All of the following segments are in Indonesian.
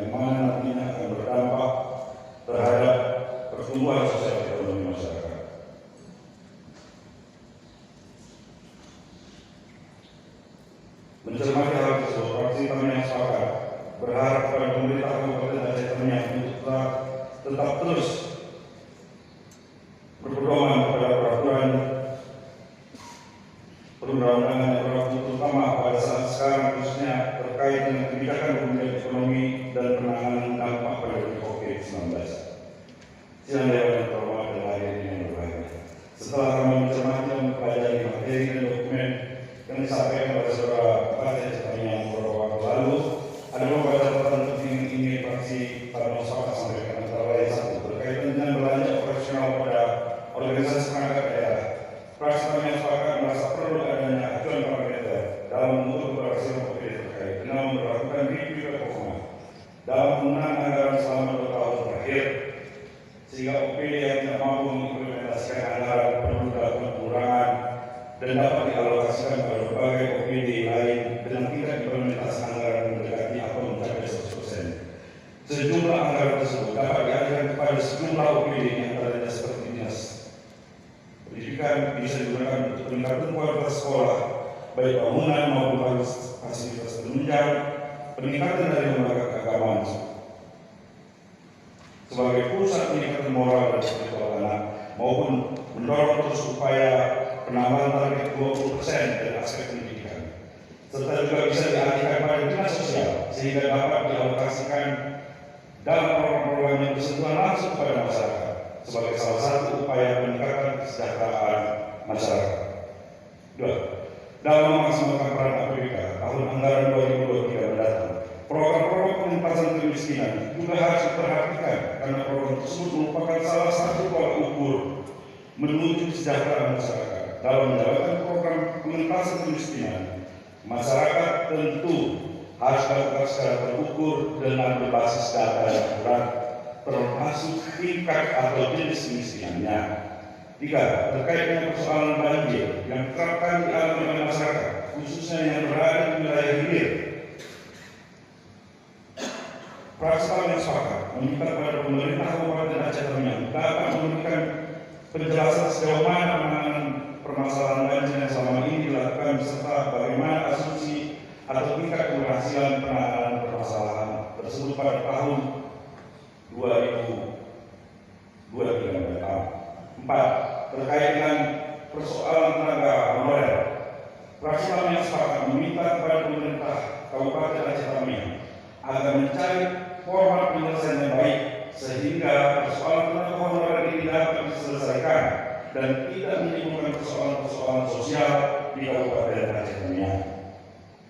yang mana nantinya akan berdampak terhadap pertumbuhan sosial ekonomi masyarakat. Mencermati hal tersebut, fraksi kami yang sepakat berharap kepada pemerintah Kabupaten Aceh Tamiang untuk tetap terus berpedoman pada peraturan perundang-undangan yang berlaku, terutama pada saat sekarang, khususnya terkait dengan kebijakan pemulihan ekonomi dan penanganan dampak pandemi COVID-19. Sidang Dewan yang terhormat dan hadirin yang berbahagia, setelah kami mencermati dan mempelajari materi dan dokumen yang disampaikan oleh saudara Bupati Aceh Tamiang beberapa waktu lalu, ada beberapa catatan penting yang ingin fraksi pada masyarakat sampaikan. Antara lain, satu, berkaitan dengan belanja operasional pada organisasi perangkat daerah. Fraksi kami yang sepakat merasa perlu adanya acuan parameter dalam mengukur keberhasilan OPD terkait dengan memperlakukan review performa dalam penggunaan anggaran selama 2 tahun terakhir, sehingga OPD yang tidak mampu mengimplementasikan anggaran perlu dilakukan pengurangan dan dapat dialokasikan pada berbagai OPD lain dengan tingkat implementasi anggaran mendekati atau mencapai 100%. Sejumlah anggaran tersebut dapat dialihkan kepada sejumlah OPD yang antaranya seperti dinas pendidikan, bisa digunakan untuk peningkatan kualitas sekolah, baik bangunan maupun fasilitas penunjang, peningkatan dari lembaga keagamaan sebagai pusat peningkatan moral dan spiritual anak, maupun mendorong terus upaya penambahan target 20% dari aspek pendidikan, serta juga bisa dialihkan pada dinas sosial sehingga dapat dialokasikan dalam program-program yang bersentuhan langsung kepada masyarakat sebagai salah satu upaya peningkatan kesejahteraan masyarakat. 2. Dalam memaksimalkan peran APBK tahun anggaran 2023 mendatang, program-program pengentasan kemiskinan juga harus diperhatikan karena program tersebut merupakan salah satu tolak ukur menuju kesejahteraan masyarakat. Dalam menjalankan program pengentasan kemiskinan, masyarakat tentu harus dilakukan secara terukur dengan berbasis data yang akurat, termasuk tingkat atau jenis kemiskinannya. 3. Terkait dengan persoalan banjir yang kerap kali dialami oleh masyarakat, khususnya yang berada di wilayah hilir, fraksi kami yang sepakat meminta kepada pemerintah Kabupaten Aceh Tamiang dapat memberikan penjelasan sejauh mana penanganan permasalahan banjir yang selama ini dilakukan, serta bagaimana asumsi atau tingkat keberhasilan penanganan permasalahan tersebut pada tahun 2023 mendatang. 4. Terkait dengan persoalan tenaga honorer, fraksi kami yang sepakat meminta kepada pemerintah Kabupaten Aceh Tamiang agar mencari format penyelesaian yang baik sehingga persoalan tenaga honorer ini dapat diselesaikan dan tidak menimbulkan persoalan-persoalan sosial di Kabupaten Aceh Tamiang.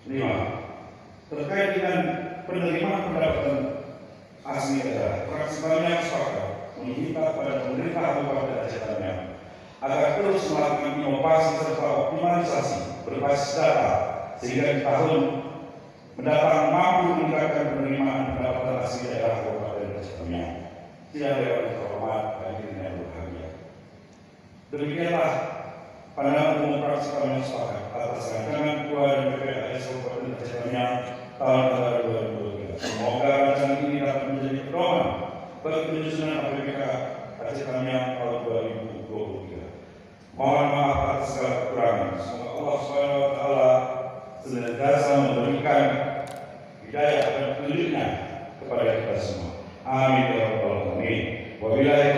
5. Terkait dengan penerimaan pendapatan asli daerah, fraksi kami yang sepakat meminta kepada pemerintah Kabupaten Aceh Tamiang agar terus melakukan inovasi serta optimalisasi berbasis data sehingga di tahun mendatang mampu meningkatkan penerimaan pendapatan asli daerah Kabupaten Aceh Tamiang. Sidang Dewan yang terhormat, hadirin yang berbahagia, demikianlah pandangan umum fraksi kami yang sepakat atas rancangan KUA dan PPAS Kabupaten Aceh Tamiang tahun anggaran 2023. Semoga rancangan ini dapat menjadi pedoman bagi penyusunan APBK Aceh Tamiang tahun 2023. Mohon maaf atas segala kekurangan. Semoga Allah SWT senantiasa memberikan hidayah dan petunjuknya kepada kita semua. Amin ya rabbal alamin. Wabillahi